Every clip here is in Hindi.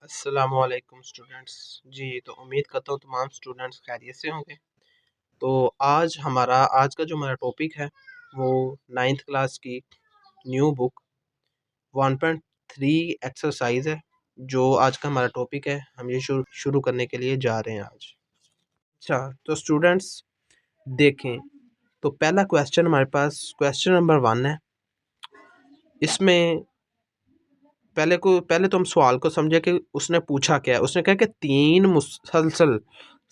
अस्सलामुअलैकुम स्टूडेंट्स। जी, तो उम्मीद करता हूँ तमाम स्टूडेंट्स खैरियत से होंगे। तो आज का जो हमारा टॉपिक है वो 9th क्लास की न्यू बुक 1.3 एक्सरसाइज है। जो आज का हमारा टॉपिक है, हम ये शुरू करने के लिए जा रहे हैं आज। अच्छा, तो स्टूडेंट्स देखें, तो पहला क्वेश्चन हमारे पास क्वेश्चन नंबर 1 है। इसमें पहले तो हम सवाल को समझे कि उसने पूछा क्या है। उसने कहा कि 3 मुसलसल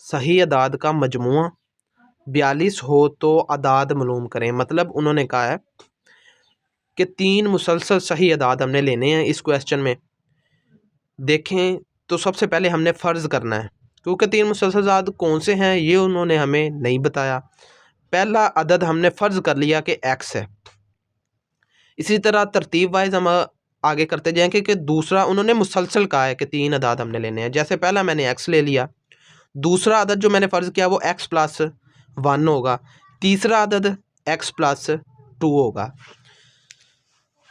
सही अदाद का मजमुआ 42 हो तो अदाद मालूम करें। मतलब उन्होंने कहा है कि 3 मुसलसल सही अदाद हमने लेने हैं इस क्वेश्चन में। देखें, तो सबसे पहले हमने फ़र्ज़ करना है, क्योंकि 3 मुसलसल अदाद कौन से हैं ये उन्होंने हमें नहीं बताया। पहला अदद हमने फ़र्ज़ कर लिया कि x है। इसी तरह तरतीब वाइज हम आगे करते जाएंगे कि दूसरा उन्होंने मुसलसल कहा है कि 3 अदाद हमने लेने हैं। जैसे पहला मैंने x ले लिया, दूसरा अदद जो मैंने फ़र्ज़ किया वो x प्लस 1 होगा, तीसरा अदद x प्लस 2 होगा,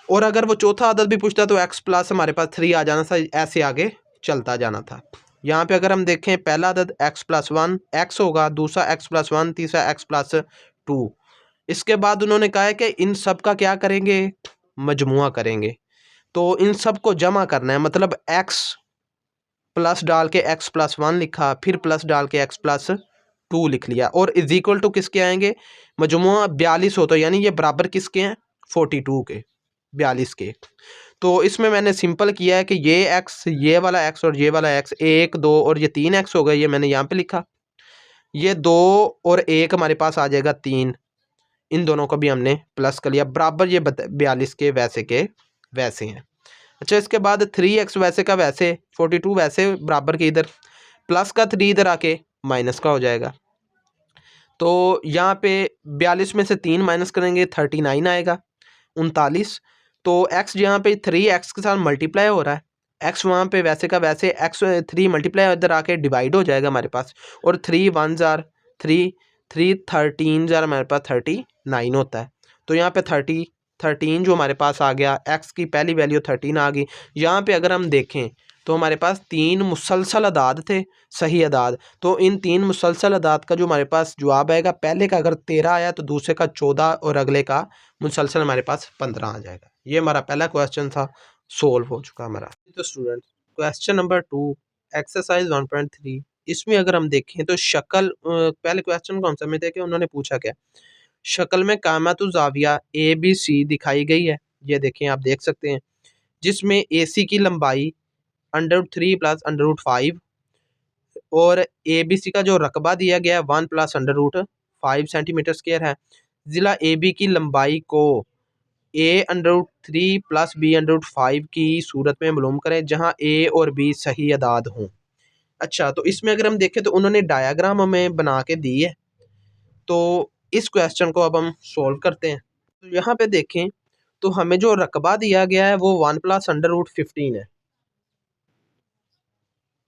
और अगर वो चौथा अदद भी पूछता तो x प्लस हमारे पास 3 आ जाना था। ऐसे आगे चलता जाना था। यहाँ पे अगर हम देखें, पहला अदद x प्लस 1 x होगा, दूसरा x प्लस 1, तीसरा x प्लस 2। इसके बाद उन्होंने कहा है कि इन सब का क्या करेंगे, मजमुआ करेंगे। तो इन सब को जमा करना है, मतलब x प्लस डाल के x प्लस 1 लिखा, फिर प्लस डाल के x प्लस 2 लिख लिया, और इज इक्वल टू किसके आएंगे, मजमुआ 42 हो तो यानी ये बराबर किसके हैं, 42 के, 42 के। तो इसमें मैंने सिंपल किया है कि ये x, ये वाला x और ये वाला x, 1 2 और ये 3 x हो गए, ये मैंने यहाँ पे लिखा। ये 2 और 1 हमारे पास आ जाएगा 3, इन दोनों को भी हमने प्लस कर लिया, बराबर ये 42 के वैसे हैं। अच्छा, इसके बाद 3x वैसे का वैसे, 42 वैसे बराबर के, इधर प्लस का 3 इधर आके माइनस का हो जाएगा। तो यहाँ पे 42 में से 3 माइनस करेंगे 39 आएगा, 39। तो x यहाँ पे 3x के साथ मल्टीप्लाई हो रहा है, x वहाँ पे वैसे का वैसे, x 3 मल्टीप्लाई इधर आके डिवाइड हो जाएगा हमारे पास, और 3 1 जार 3, 3 13 जार हमारे पास 39 होता है। तो यहाँ पे 13 जो हमारे पास आ गया, x की पहली वैल्यू 13 आ गई। यहाँ पे अगर हम देखें तो हमारे पास 3 मुसलसल अदाद थे, सही अदाद। तो इन 3 मुसलसल अदाद का जो हमारे पास जवाब आएगा, पहले का अगर 13 आया तो दूसरे का 14 और अगले का मुसलसल हमारे पास 15 आ जाएगा। ये हमारा पहला क्वेश्चन था, सोल्व हो चुका हमारा। तो स्टूडेंट क्वेश्चन नंबर 2 एक्सरसाइज 1.3, इसमें अगर हम देखें तो शक्ल, पहले क्वेश्चन को हम समझते हैं कि उन्होंने पूछा क्या। शक्ल में कामतु ज़ाविया ABC दिखाई गई है, ये देखें, आप देख सकते हैं, जिसमें AC की लंबाई √3 प्लस √5 और ABC का जो रकबा दिया गया है 1 प्लस √5 सेंटीमीटर स्क्वायर है। ज़िला AB की लंबाई को A√3 प्लस B√5 की सूरत में मालूम करें जहां A और B सही अदाद हों। अच्छा, तो इसमें अगर हम देखें तो उन्होंने डायाग्राम हमें बना के दी है। तो इस क्वेश्चन को अब हम सॉल्व करते हैं। तो यहाँ पे देखें तो हमें जो रकबा दिया गया है वो 1 प्लस √15 है।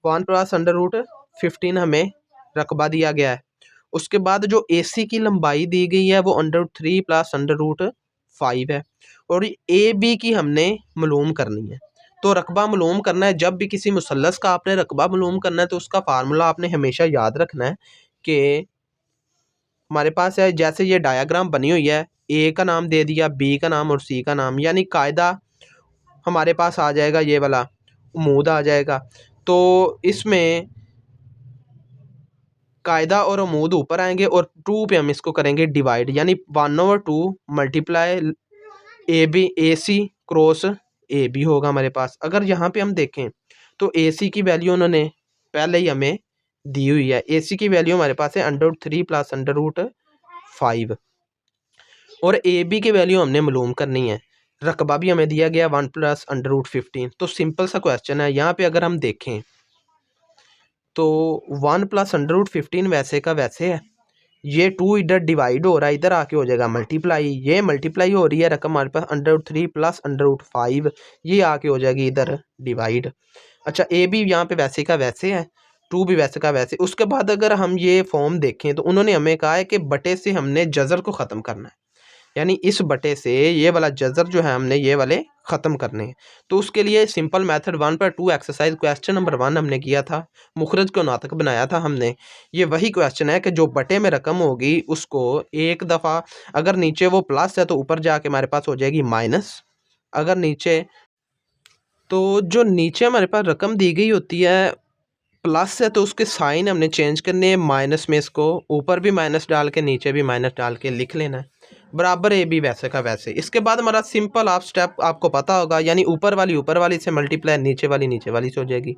1 प्लस √15 हमें रकबा दिया गया है। उसके बाद जो AC की लंबाई दी गई है वो √3 प्लस √5 है, और AB की हमने मालूम करनी है। तो रकबा मालूम करना है, जब भी किसी मुसल्लस का आपने रकबा मालूम करना है तो उसका फार्मूला आपने हमेशा याद रखना है कि हमारे पास है, जैसे ये डायाग्राम बनी हुई है, A का नाम दे दिया, B का नाम और C का नाम, यानी कायदा हमारे पास आ जाएगा, ये वाला उमूद आ जाएगा। तो इसमें कायदा और उमूद ऊपर आएंगे और 2 पे हम इसको करेंगे डिवाइड, यानी 1/2 मल्टीप्लाई AC क्रॉस AB होगा हमारे पास। अगर यहाँ पे हम देखें तो AC की वैल्यू उन्होंने पहले ही हमें दी हुई है। AC की वैल्यू हमारे पास है √3 प्लस √5, और AB की वैल्यू हमने मालूम करनी है। रकबा भी हमें दिया गया 1 प्लस √15। तो सिंपल सा क्वेश्चन है। यहाँ पे अगर हम देखें तो 1 प्लस √15 वैसे का वैसे है, ये 2 इधर डिवाइड हो रहा है, इधर आके हो जाएगा मल्टीप्लाई, ये मल्टीप्लाई हो रही है रकम हमारे पास √3 प्लस √5, ये आके हो जाएगी इधर डिवाइड। अच्छा, A भी यहाँ पे वैसे का वैसे है, 2 भी वैसे का वैसे। उसके बाद अगर हम ये फॉर्म देखें तो उन्होंने हमें कहा है कि बटे से हमने जज़र को ख़त्म करना है। यानी इस बटे से ये वाला जज़र जो है हमने ये वाले ख़त्म करने हैं। तो उसके लिए simple method 1.2 exercise question number 1 हमने किया था, मुखरज को नातक बनाया था हमने। ये वही क्वेश्चन है कि जो बटे में रकम होगी उसको एक दफ़ा अगर नीचे वो प्लस है तो ऊपर जाके हमारे पास हो जाएगी माइनस। अगर नीचे तो जो नीचे हमारे पास रकम दी गई होती है प्लस है तो उसके साइन हमने चेंज करने हैं माइनस में, इसको ऊपर भी माइनस डाल के नीचे भी माइनस डाल के लिख लेना है। बराबर ए बी वैसे का वैसे। इसके बाद हमारा सिंपल आप स्टेप आपको पता होगा, यानी ऊपर वाली से मल्टीप्लाई नीचे वाली से हो जाएगी।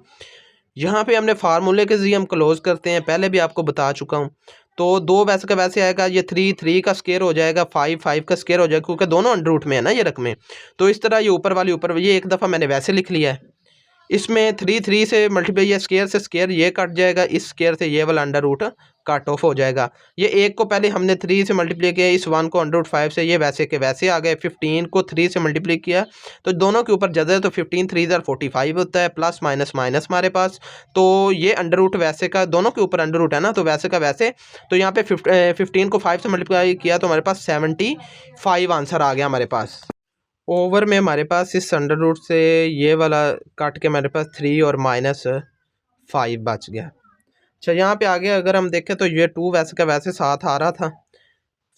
यहाँ पे हमने फार्मूले के ज़रिए हम क्लोज करते हैं, पहले भी आपको बता चुका हूँ। तो 2 वैसे का वैसे आएगा, ये 3 का स्क्वायर हो जाएगा, 5 का स्क्वायर हो जाएगा, क्योंकि दोनों अंडर रूट में है ना ये रकमें। तो इस तरह ये ऊपर ये एक दफ़ा मैंने वैसे लिख लिया है। इसमें 3 से मल्टीप्लाई, ये स्क्वायर से स्क्वायर ये कट जाएगा, इस स्क्वायर से ये वाला अंडर रूट कट ऑफ हो जाएगा। ये एक को पहले हमने 3 से मल्टीप्लाई किया, इस 1 को अंडर रूट 5 से, ये वैसे के वैसे आ गए। 15 को 3 से मल्टीप्लाई किया तो दोनों के ऊपर जगह है, तो 15 3 45 होता है, प्लस माइनस माइनस हमारे पास। तो ये अंडर रूट वैसे का, दोनों के ऊपर अंडर रूट है ना, तो वैसे का वैसे। तो यहाँ पे 15 को 5 से मल्टीप्लाई किया तो हमारे पास 75 आंसर आ गया हमारे पास। ओवर में हमारे पास इस अंडर रूट से ये वाला काट के हमारे पास 3 और -5 बच गया। अच्छा, यहाँ पे आगे अगर हम देखें तो ये 2 वैसे का वैसे साथ आ रहा था,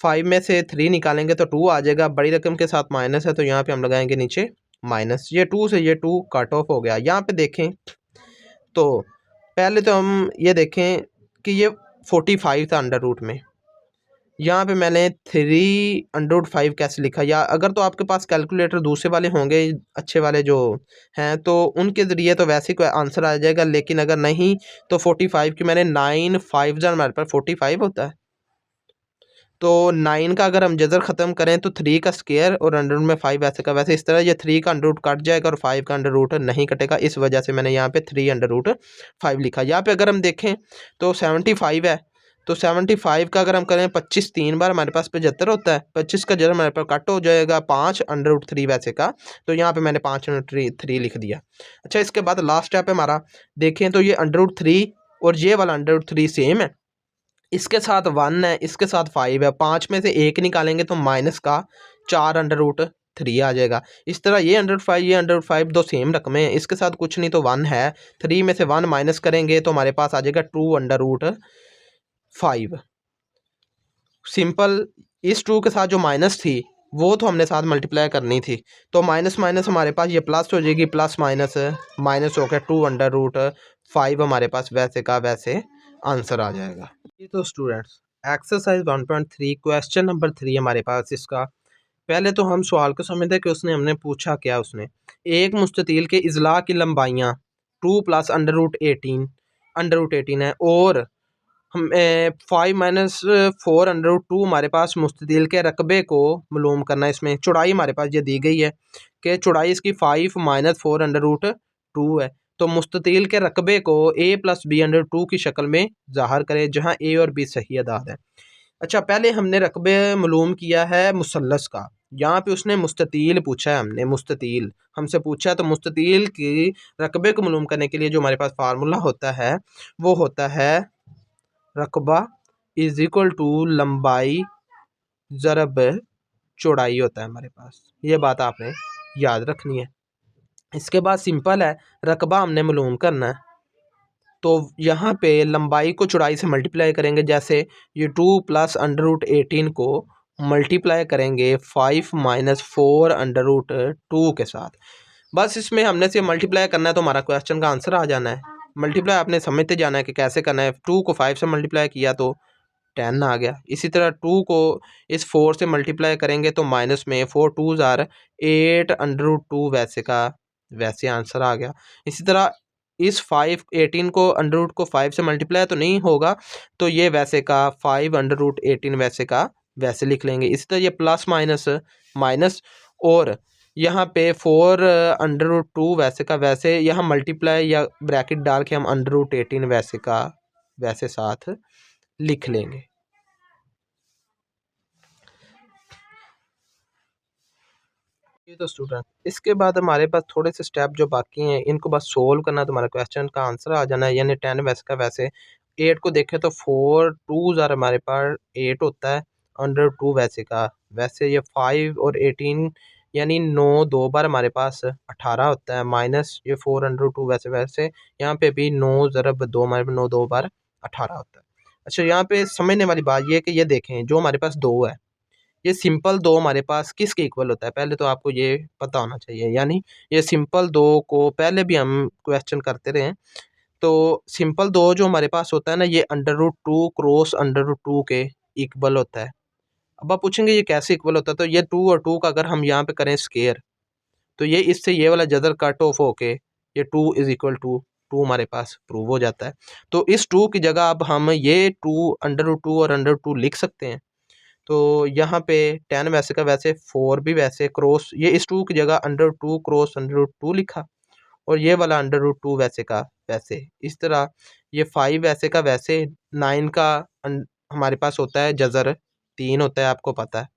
5 में से 3 निकालेंगे तो 2 आ जाएगा, बड़ी रकम के साथ माइनस है तो यहाँ पे हम लगाएंगे नीचे माइनस। ये 2 से ये 2 कट ऑफ हो गया। यहाँ पे देखें तो पहले तो हम ये देखें कि ये 45 था अंडर रूट में, यहाँ पे मैंने 3√5 कैसे लिखा, या अगर तो आपके पास कैलकुलेटर दूसरे वाले होंगे अच्छे वाले जो हैं तो उनके ज़रिए तो वैसे कोई आंसर आ जाएगा, लेकिन अगर नहीं तो 45 की मैंने 9 5 जन हमारे पास 45 होता है। तो 9 का अगर हम जज़र ख़त्म करें तो 3 का स्क्वायर और अंडर रूट में 5 वैसे का वैसे। इस तरह ये 3 का अंडर रूट कट जाएगा और 5 का अंडर रूट नहीं कटेगा, इस वजह से मैंने यहाँ पे 3√5 लिखा। यहाँ पे अगर हम देखें तो 75 है, तो 75 का अगर हम करें 25 3 बार हमारे पास 75 होता है, 25 का जरा हमारे पास कट हो जाएगा 5√3 वैसे का, तो यहाँ पे मैंने 5√3 लिख दिया। अच्छा, इसके बाद लास्ट स्टेप है हमारा, देखें तो ये अंडर रूट 3 और ये वाला अंडर रूट 3 सेम है, इसके साथ 1 है, इसके साथ 5 है, 5 में से 1 निकालेंगे तो माइनस का 4√3 आ जाएगा। इस तरह ये अंडर रूट 5 ये अंडर रूट 5 दो सेम रकमें हैं, इसके साथ कुछ नहीं तो 1 है, 3 में से 1 माइनस करेंगे तो हमारे पास आ जाएगा 2√5। सिंपल, इस 2 के साथ जो माइनस थी वो तो हमने साथ मल्टीप्लाई करनी थी, तो माइनस माइनस हमारे पास ये प्लस हो जाएगी, प्लस माइनस माइनस हो गया 2√5 हमारे पास वैसे का वैसे आंसर आ जाएगा। ये तो स्टूडेंट्स एक्सरसाइज 1.3 क्वेश्चन नंबर 3 हमारे पास इसका। पहले तो हम सवाल को समझते हैं कि उसने हमने पूछा क्या। उसने एक मुस्ततील के इजला की लंबाइयाँ 2 प्लस अंडर रूट 18 है और हम 5 - 4 अंडर रूट 2 हमारे पास मुस्ततील के रकबे को मालूम करना है। इसमें चौड़ाई हमारे पास ये दी गई है कि चौड़ाई इसकी 5 - 4 अंडर रूट 2 है। तो मुस्ततील के रकबे को a+b अंडर रूट 2 की शक्ल में ज़ाहिर करें जहाँ a और b सही अदाद है। अच्छा, पहले हमने रकबे मालूम किया है मुसल्लस का, यहाँ पे उसने मुस्ततील पूछा है, हमने मुस्ततील हमसे पूछा है, तो मुस्ततील की रकबे को मालूम करने के लिए जो हमारे पास फार्मूला होता है वो होता है रकबा इज इक्वल टू लंबाई ज़रब चौड़ाई होता है हमारे पास। ये बात आपने याद रखनी है। इसके बाद सिंपल है, रकबा हमने मालूम करना है, तो यहाँ पे लंबाई को चौड़ाई से मल्टीप्लाई करेंगे। जैसे ये 2 प्लस अंडर रूट 18 को मल्टीप्लाई करेंगे 5 - 4 अंडर रूट 2 के साथ। बस इसमें हमने से मल्टीप्लाई करना है तो हमारा क्वेश्चन का आंसर आ जाना है। मल्टीप्लाई आपने समझते जाना है कि कैसे करना है। 2 को 5 से मल्टीप्लाई किया तो 10 आ गया। इसी तरह 2 को इस 4 से मल्टीप्लाई करेंगे तो माइनस में 4 2 आर 8 अंडर रूट 2 वैसे का वैसे आंसर आ गया। इसी तरह इस 5 18 को अंडर रूट को 5 से मल्टीप्लाई तो नहीं होगा, तो ये वैसे का 5 अंडर रूट 18 वैसे का वैसे लिख लेंगे। इसी तरह ये प्लस माइनस माइनस, और यहाँ पे 4 अंडर रूट 2 वैसे का वैसे, यहाँ मल्टीप्लाई या ब्रैकेट डाल के हम अंडर रूट 18 वैसे का वैसे साथ लिख लेंगे। ये तो स्टूडेंट, इसके बाद हमारे पास थोड़े से स्टेप जो बाकी हैं इनको बस सोल्व करना तो हमारा क्वेश्चन का आंसर आ जाना है। यानी 10 वैसे का वैसे 8 को देखें तो 4 2 हमारे पास 8 होता है, अंडर रूट 2 वैसे का वैसे ये 5 और 18 यानी 9 2 बार हमारे पास 18 होता है, माइनस ये 4√2 वैसे वैसे यहाँ पे भी 9 ज़रब 2 हमारे 9 2 बार 18 होता है। अच्छा, यहाँ पे समझने वाली बात ये है कि ये देखें जो हमारे पास 2 है, ये सिंपल 2 हमारे पास किसके इक्वल होता है, पहले तो आपको ये पता होना चाहिए। यानी ये सिंपल 2 को पहले भी हम क्वेश्चन करते रहे हैं, तो सिंपल 2 जो हमारे पास होता है ना, ये √2 क्रॉस √2 के इक्वल होता है। अब आप पूछेंगे ये कैसे इक्वल होता है, तो ये 2 और 2 का अगर हम यहाँ पे करें स्केयर, तो ये इससे ये वाला जदर कट ऑफ होके ये 2 इज इक्वल टू 2 हमारे पास प्रूव हो जाता है। तो इस 2 की जगह अब हम ये 2 √2 और √2 लिख सकते हैं। तो यहाँ पे 10 वैसे का वैसे, 4 भी वैसे, क्रॉस ये इस 2 की जगह √2 क्रॉस √2 लिखा, और ये वाला √2 वैसे का वैसे। इस तरह ये 5 वैसे का वैसे, 9 का हमारे पास होता है जज़र 3 होता है, आपको पता है।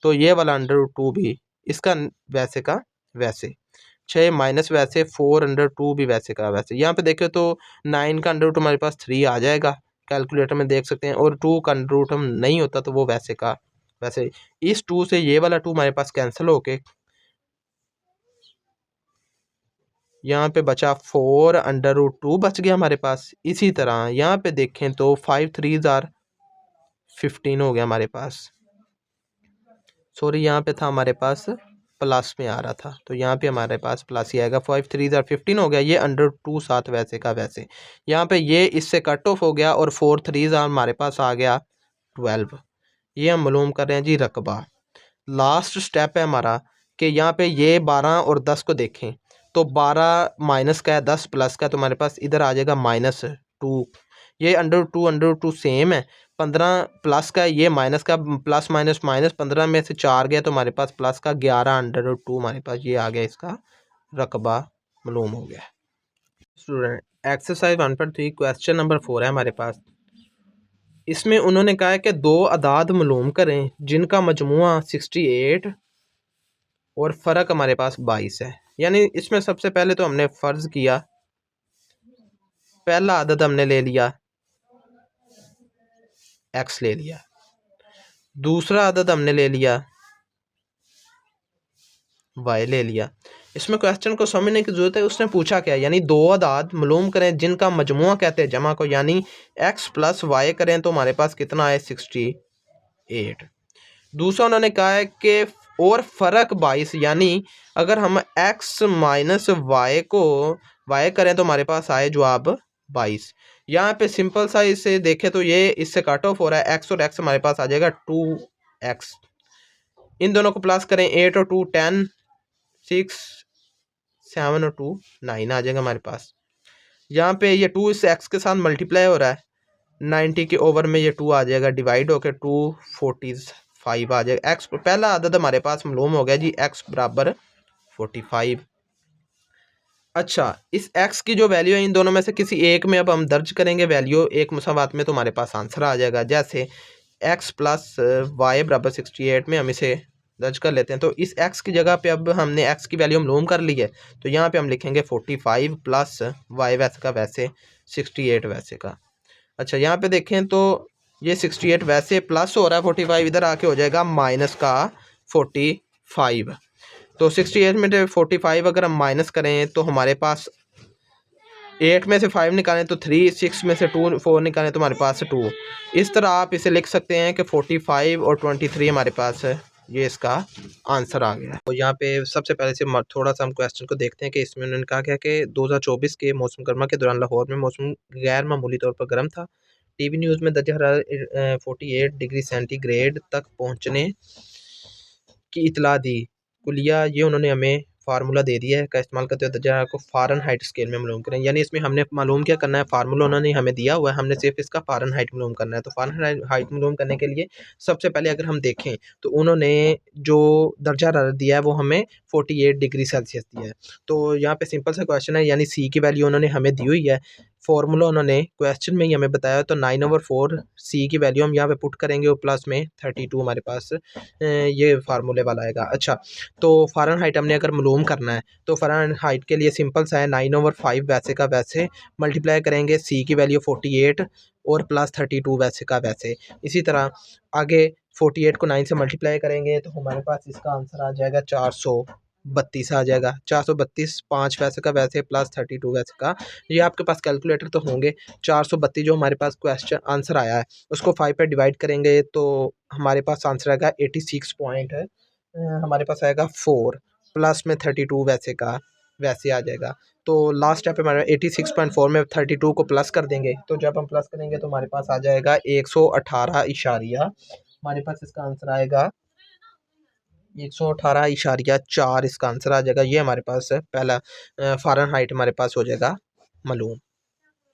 तो ये वाला √2 भी इसका वैसे का वैसे, 6 माइनस वैसे, 4 भी वैसे का वैसे। यहाँ पे देखें तो 9 का √2 हमारे पास 3 आ जाएगा, कैलकुलेटर में देख सकते हैं, और 2 का √ हम नहीं होता तो वो वैसे का वैसे। इस 2 से ये वाला 2 हमारे पास कैंसिल होके यहाँ पे बचा 4 √2 बच गया हमारे पास। इसी तरह यहाँ पे देखें तो 5 3 आर 15 हो गया हमारे पास। सॉरी, यहाँ पे था हमारे पास प्लस में आ रहा था, तो यहाँ पे हमारे पास प्लस ही आएगा। 5 3 आर 15 हो गया, ये √2 साथ वैसे का वैसे। यहाँ पे ये इससे कट ऑफ हो गया, और 4 3 आर हमारे पास आ गया 12। ये हम मालूम कर रहे हैं जी रकबा। लास्ट स्टेप है हमारा कि यहाँ पे ये 12 और 10 को देखें, तो 12 माइनस का है, 10 प्लस का है, तो हमारे पास इधर आ जाएगा -2। ये √2 सेम है। 15 प्लस का है, ये माइनस का, प्लस माइनस माइनस, 15 में से 4 गया तो हमारे पास प्लस का 11 √2 हमारे पास ये आ गया, इसका रकबा मालूम हो गया। स्टूडेंट, एक्सरसाइज 1.3 क्वेश्चन नंबर 4 है हमारे पास। इसमें उन्होंने कहा है कि 2 अदाद मालूम करें जिनका मजमुआ 68 और फ़र्क हमारे पास 22 है। यानी इसमें सबसे पहले तो हमने फ़र्ज़ किया, पहला अदद हमने ले लिया x ले लिया, दूसरा अदद हमने ले लिया y ले लिया। इसमें क्वेश्चन को समझने की ज़रूरत है, उसने पूछा क्या, यानी 2 अदाद मालूम करें जिनका मजमुआ कहते हैं जमा को, यानी x + y करें तो हमारे पास कितना है 68। दूसरा उन्होंने कहा है कि और फ़र्क 22, यानी अगर हम x - y को y करें तो हमारे पास आए जवाब 22। यहाँ पे सिंपल सा इसे देखें तो ये इससे कट ऑफ हो रहा है, x और x हमारे पास आ जाएगा 2x। इन दोनों को प्लस करें, 8 और 2 10, 6 7 और 2 9 आ जाएगा हमारे पास। यहाँ पे ये 2 इस x के साथ मल्टीप्लाई हो रहा है, 90 के ओवर में ये 2 आ जाएगा, डिवाइड होकर 245 आ जाएगा। x पहला अदद हमारे पास मालूम हो गया जी, x = 45। अच्छा, इस x की जो वैल्यू है इन दोनों में से किसी एक में अब हम दर्ज करेंगे वैल्यू एक मुसावात में, तो हमारे पास आंसर आ जाएगा। जैसे x + y = 68 में हम इसे दर्ज कर लेते हैं, तो इस x की जगह पे अब हमने x की वैल्यू मालूम कर ली है, तो यहाँ पे हम लिखेंगे 45 प्लस y वैसे का वैसे 68 वैसे का। अच्छा, यहाँ पे देखें तो ये 68 वैसे प्लस हो रहा है, 45 इधर आके हो जाएगा माइनस का 45। तो 68 में से 45 अगर हम माइनस करें तो हमारे पास 8 में से 5 निकालें तो 3, 6 में से 2 4 निकालें तो हमारे पास 2। इस तरह आप इसे लिख सकते हैं कि 45 और 23 हमारे पास है, ये इसका आंसर आ गया। तो यहाँ पे सबसे पहले से थोड़ा सा हम क्वेश्चन को देखते हैं कि इसमें उन्होंने कहा क्या कि 2024 के मौसम गर्मा के दौरान लाहौर में मौसम गैर मामूली तौर पर गर्म था। टीवी न्यूज़ में दर्जा हरारत 48 डिग्री सेंटीग्रेड तक पहुँचने की इतला दी। कुलिया ये उन्होंने हमें फार्मूला दे दिया है, का इस्तेमाल करते हुए दर्जा को फ़ारेनहाइट स्केल में मालूम करें। यानी इसमें हमने मालूम क्या करना है, फार्मूला उन्होंने हमें दिया हुआ है, हमने सिर्फ इसका फ़ारेनहाइट मालूम करना है। तो फ़ारेनहाइट मालूम करने के लिए सबसे पहले अगर हम देखें तो उन्होंने जो दर्जा हरारत दिया है वो हमें 48 डिग्री सेल्सियस दिया है। तो यहाँ पे सिंपल सा क्वेश्चन है, यानी सी की वैल्यू उन्होंने हमें दी हुई है, फार्मूला उन्होंने क्वेश्चन में ही हमें बताया, तो 9/4 सी की वैल्यू हम यहाँ पे पुट करेंगे और प्लस में 32 हमारे पास ये फार्मूले वाला आएगा। अच्छा, तो फ़ारेनहाइट हमने अगर मालूम करना है तो फ़ारेनहाइट के लिए सिंपल सा है, 9/5 वैसे का वैसे मल्टीप्लाई करेंगे सी की वैल्यू 48 और प्लस 32 वैसे का वैसे। इसी तरह आगे 48 को 9 से मल्टीप्लाई करेंगे तो हमारे पास इसका आंसर आ जाएगा 432 आ जाएगा। 432 5 वैसे का वैसे प्लस 32 वैसे का। ये आपके पास कैलकुलेटर तो होंगे। 432 जो हमारे पास क्वेश्चन आंसर आया है उसको 5 पे डिवाइड करेंगे तो हमारे पास आंसर आएगा 86 पॉइंट हमारे पास आएगा 4 प्लस में 32 वैसे का वैसे आ जाएगा। तो लास्ट स्टेप पे हमारे 86.4 में 32 को प्लस कर देंगे तो जब हम प्लस करेंगे तो हमारे पास आ जाएगा 118 इशारिया, हमारे पास इसका आंसर आएगा 118.4 इसका आंसर आ जाएगा। ये हमारे पास पहला फ़ारेनहाइट हमारे पास हो जाएगा मालूम।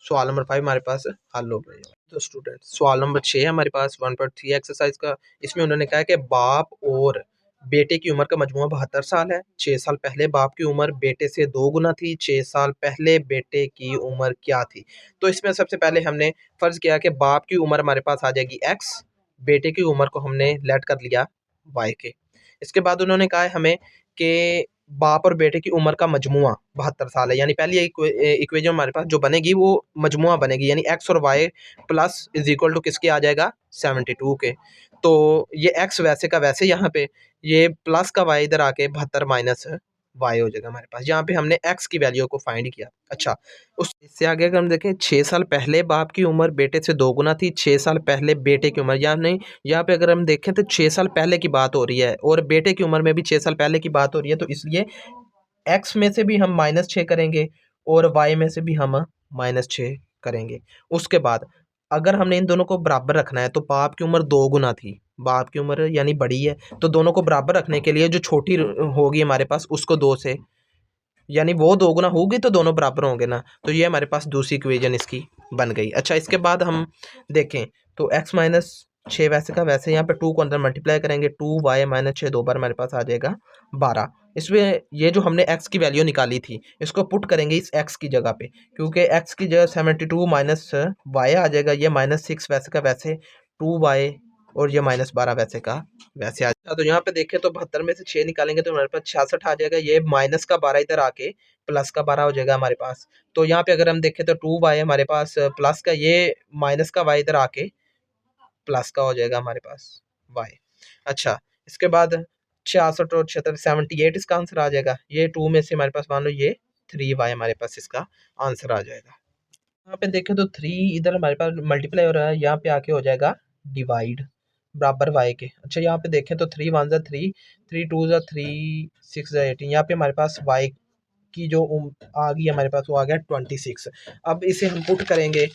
सवाल नंबर 5 हमारे पास हल हो गया। तो स्टूडेंट सवाल नंबर 6 हमारे पास 1.3 एक्सरसाइज का। इसमें उन्होंने कहा कि बाप और बेटे की उम्र का मजमूआ 72 साल है। 6 साल पहले बाप की उम्र बेटे से 2 गुना थी। 6 साल पहले बेटे की उम्र क्या थी? तो इसमें सबसे पहले हमने फ़र्ज़ किया कि बाप की उम्र हमारे पास आ जाएगी x, बेटे की उम्र को हमने लेट कर लिया y के। इसके बाद उन्होंने कहा है हमें कि बाप और बेटे की उम्र का मजमुआ 72 साल है, यानी पहली इक्वेशन हमारे पास जो बनेगी वो मजमुआ बनेगी, यानी एक्स और Y plus is equal to किसके आ जाएगा 72 के। तो ये एक्स वैसे का वैसे यहाँ पे, ये प्लस का वाई इधर आके 72 माइनस वाई हो जाएगा हमारे पास। यहाँ पे हमने एक्स की वैल्यू को फाइंड किया। अच्छा, उस इससे आगे अगर हम देखें 6 साल पहले बाप की उम्र बेटे से 2 गुना थी। 6 साल पहले बेटे की उम्र, यानी यहाँ पे अगर हम देखें तो 6 साल पहले की बात हो रही है और बेटे की उम्र में भी 6 साल पहले की बात हो रही है, तो इसलिए एक्स में से भी हम -6 करेंगे और वाई में से भी हम -6 करेंगे। उसके बाद अगर हमने इन दोनों को बराबर रखना है तो बाप की उम्र 2 गुना थी, बाप की उम्र यानी बड़ी है, तो दोनों को बराबर रखने के लिए जो छोटी होगी हमारे पास उसको 2 से, यानी वो 2 गुना होगी तो दोनों बराबर होंगे ना, तो ये हमारे पास दूसरी इक्वेशन इसकी बन गई। अच्छा, इसके बाद हम देखें तो x माइनस 6 वैसे का वैसे यहाँ पे 2 को अंदर मल्टीप्लाई करेंगे, 2y माइनस 6 दो बार हमारे पास आ जाएगा 12। इसमें ये जो हमने x की वैल्यू निकाली थी इसको पुट करेंगे इस x की जगह पे, क्योंकि x की जगह 72 माइनस वाई आ जाएगा, ये -6 वैसे का वैसे 2y और ये -12 वैसे का वैसे आ जाएगा। तो यहाँ पे देखें तो 72 में से 6 निकालेंगे तो हमारे पास 66 आ जाएगा। ये माइनस का 12 इधर आके प्लस का 12 हो जाएगा हमारे पास। तो यहाँ पे अगर हम देखें तो 2y हमारे पास प्लस का, ये माइनस का y इधर आके प्लस का हो जाएगा हमारे पास y। अच्छा, इसके बाद 66 और 76 78 इसका आंसर आ जाएगा। ये 2 में से हमारे पास मान लो ये 3y हमारे पास इसका आंसर आ जाएगा। यहाँ पे देखें तो 3 इधर हमारे पास मल्टीप्लाई हो रहा है, यहाँ पे आके हो जाएगा डिवाइड बराबर y के। अच्छा, यहाँ पे देखें तो 3 1 ज़ा 3, 3 2 ज़ा 3, 6 ज़ा 18, यहाँ पे हमारे पास y की जो आ गई हमारे पास वो आ गया 26। अब इसे हम पुट करेंगे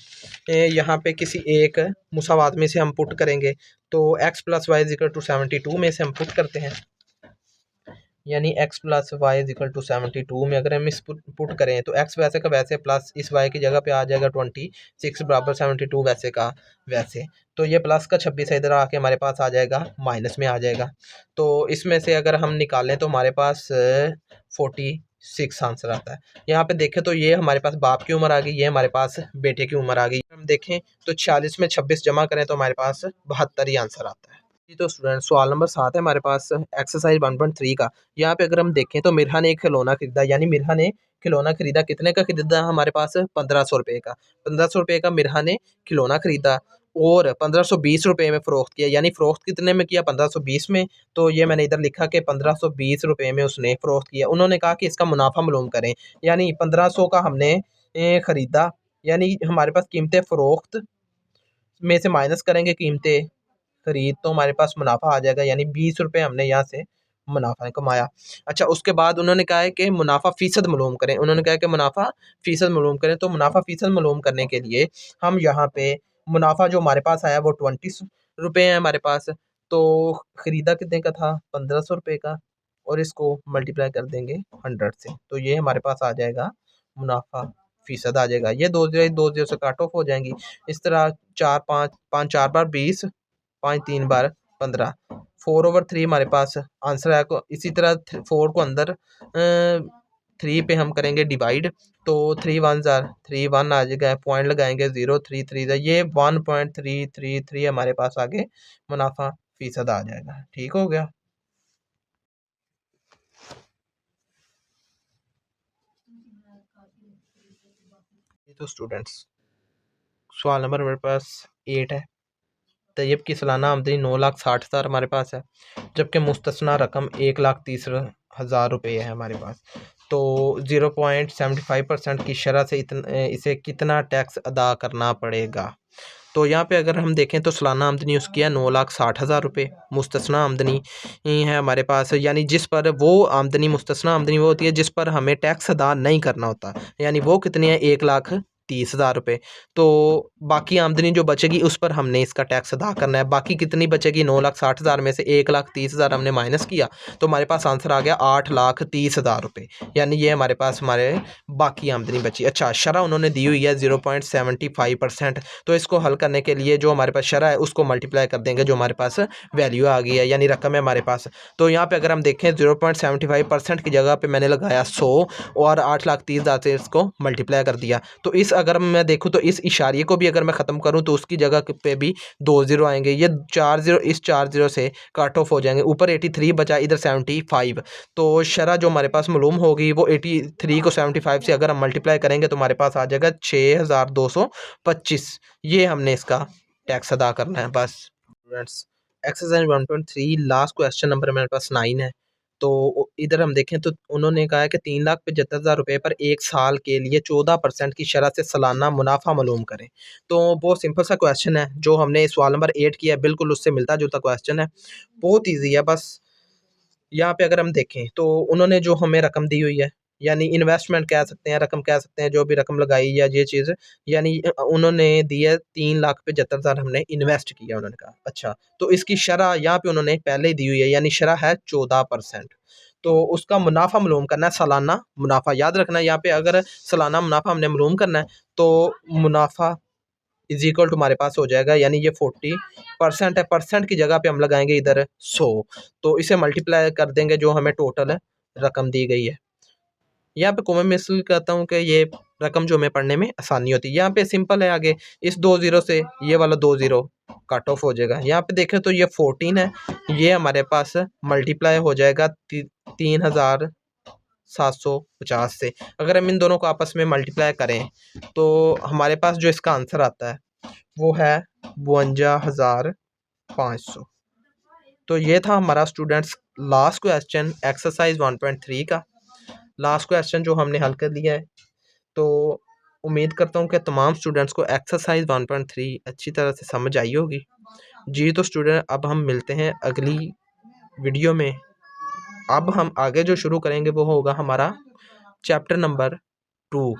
यहाँ पे किसी एक मुसावात में से हम पुट करेंगे, तो x plus Y equal to 72 में से हम पुट करते हैं, यानी x plus Y equal to 72 में अगर हम इस पुट करें तो x वैसे का वैसे प्लस इस y की जगह पे आ जाएगा 26 बराबर 72 वैसे का वैसे। तो ये प्लस का 26 इधर आके हमारे पास आ जाएगा माइनस में आ जाएगा। तो इसमें से अगर हम निकालें तो हमारे पास 46 आंसर आता है। यहाँ पे देखें तो ये हमारे पास बाप की उम्र आ गई, ये हमारे पास बेटे की उम्र आ गई। हम देखें तो 46 में 26 जमा करें तो हमारे पास 72 ही आंसर आता है। जी, तो स्टूडेंट सवाल नंबर 7 है हमारे पास एक्सरसाइज 1.3 का। यहाँ पे अगर हम देखें तो मिरहा ने एक खिलौना खरीदा, यानी मिरहा ने खिलौना खरीदा, कितने का खरीदा हमारे पास 1500 रुपये का। 1500 रुपये का मिरहा ने खिलौना खरीदा और 1520 रुपये में फ़रोख्त किया, यानी फ़रोख्त कितने में किया 1520 में। तो ये मैंने इधर लिखा कि 1520 रुपये में उसने फ़रोख्त किया। उन्होंने कहा कि इसका मुनाफा मालूम करें, यानी 1500 का हमने ख़रीदा, यानी हमारे पास कीमतें फ़रोख्त में से माइनस करेंगे कीमतें खरीद, तो हमारे पास मुनाफा आ जाएगा, यानी 20 रुपये हमने यहाँ से मुनाफा कमाया। अच्छा, उसके बाद उन्होंने कहा है कि मुनाफा फ़ीसद मालूम करें। उन्होंने कहा है कि मुनाफा फ़ीसद मालूम करें, तो मुनाफा फ़ीसद मालूम करने के लिए हम यहाँ पे मुनाफा जो हमारे पास आया वो 20 रुपये है हमारे पास। तो ख़रीदा कितने का था 1500 रुपये का, और इसको मल्टीप्लाई कर देंगे 100 से, तो ये हमारे पास आ जाएगा मुनाफा फ़ीसद आ जाएगा। ये 2 0 से काट ऑफ हो जाएंगी। इस तरह 4 5 5 4 बार 20, 5 3 बार 15, 4/3 हमारे पास आंसर है। को इसी तरह 4 को अंदर 3 पे हम करेंगे डिवाइड, तो 3 1 ज़ार 3 1 आ जाएगा, पॉइंट लगाएंगे 0 3 3 ये 1.333 हमारे पास आगे मुनाफा फ़ीसद आ जाएगा। ठीक हो गया। ये तो स्टूडेंट्स सवाल नंबर मेरे पास 8 है। तैयब की सालाना आमदनी 9,60,000 हमारे पास है, जबकि मुस्तस्ना रकम 1,30,000 रुपये है हमारे पास। तो 0.75% की शरह से इसे कितना टैक्स अदा करना पड़ेगा? तो यहाँ पे अगर हम देखें तो सालाना आमदनी उसकी है 9,60,000 रुपये। मुस्तस्ना आमदनी है हमारे पास, यानी जिस पर वो आमदनी, मुस्तस्ना आमदनी वो होती है जिस पर हमें टैक्स अदा नहीं करना होता, यानी वो कितनी है 1,30,000 रुपये। तो बाकी आमदनी जो बचेगी उस पर हमने इसका टैक्स अदा करना है। बाकी कितनी बचेगी? 9,60,000 में से 1,30,000 हमने माइनस किया तो हमारे पास आंसर आ गया 8,30,000 रुपये, यानी ये हमारे पास हमारे बाकी आमदनी बची। अच्छा, शरह उन्होंने दी हुई है 0.75%, तो इसको हल करने के लिए जो हमारे पास शरह है उसको मल्टीप्लाई कर देंगे, जो हमारे पास वैल्यू आ गई है, यानी रकम है हमारे पास। तो यहाँ पे अगर हम देखें 0.75% की जगह पे मैंने लगाया 100 और 8,30,000 से इसको मल्टीप्लाई कर दिया। तो इस अगर मैं देखूँ तो इस इशारिये को भी अगर मैं ख़त्म करूँ तो उसकी जगह पे भी 2 ज़ीरो आएंगे। ये 4 ज़ीरो इस 4 ज़ीरो से कट ऑफ हो जाएंगे, ऊपर 83 बचा, इधर 75। तो शरह जो हमारे पास मालूम होगी वो 83 को 75 से अगर हम मल्टीप्लाई करेंगे तो हमारे पास आ जाएगा 6,225। ये हमने इसका टैक्स अदा करना है बस। Students, exercise 1.3 last question number मेरे पास 9 है। तो इधर हम देखें तो उन्होंने कहा है कि 3,75,000 रुपये पर 1 साल के लिए 14% की शरह से सालाना मुनाफा मालूम करें। तो बहुत सिंपल सा क्वेश्चन है, जो हमने सवाल नंबर 8 किया है बिल्कुल उससे मिलता जुलता क्वेश्चन है, बहुत ईजी है। बस यहाँ पे अगर हम देखें तो उन्होंने जो हमें रकम दी हुई है, यानी इन्वेस्टमेंट कह सकते हैं, रकम कह सकते हैं, जो भी रकम लगाई या ये चीज़, यानी उन्होंने दी है 3,75,000 हमने इन्वेस्ट किया उन्होंने कहा। अच्छा, तो इसकी शरह यहाँ पे उन्होंने पहले ही दी हुई है, यानी शरह है 14%। तो उसका मुनाफा मालूम करना है, सालाना मुनाफा याद रखना है। यहाँ पे अगर सालाना मुनाफा हमने मालूम करना है तो मुनाफा इज इक्वल टू हमारे पास हो जाएगा, यानी ये 40% है, परसेंट की जगह पे हम लगाएंगे इधर 100, तो इसे मल्टीप्लाई कर देंगे जो हमें टोटल रकम दी गई है। यहाँ पे को मैं मिसल कहता हूँ कि ये रकम जो हमें पढ़ने में आसानी होती है। यहाँ पे सिंपल है, आगे इस 2 ज़ीरो से ये वाला 2 ज़ीरो कट ऑफ हो जाएगा। यहाँ पे देखें तो ये 14 है, ये हमारे पास मल्टीप्लाई हो जाएगा 3,750 से। अगर हम इन दोनों को आपस में मल्टीप्लाई करें तो हमारे पास जो इसका आंसर आता है वो है 52,500। तो ये था हमारा स्टूडेंट्स लास्ट क्वेश्चन एक्सरसाइज 1.3 का लास्ट क्वेश्चन जो हमने हल कर लिया है। तो उम्मीद करता हूँ कि तमाम स्टूडेंट्स को एक्सरसाइज 1.3 अच्छी तरह से समझ आई होगी। जी तो स्टूडेंट, अब हम मिलते हैं अगली वीडियो में। अब हम आगे जो शुरू करेंगे वो होगा हमारा चैप्टर नंबर 2।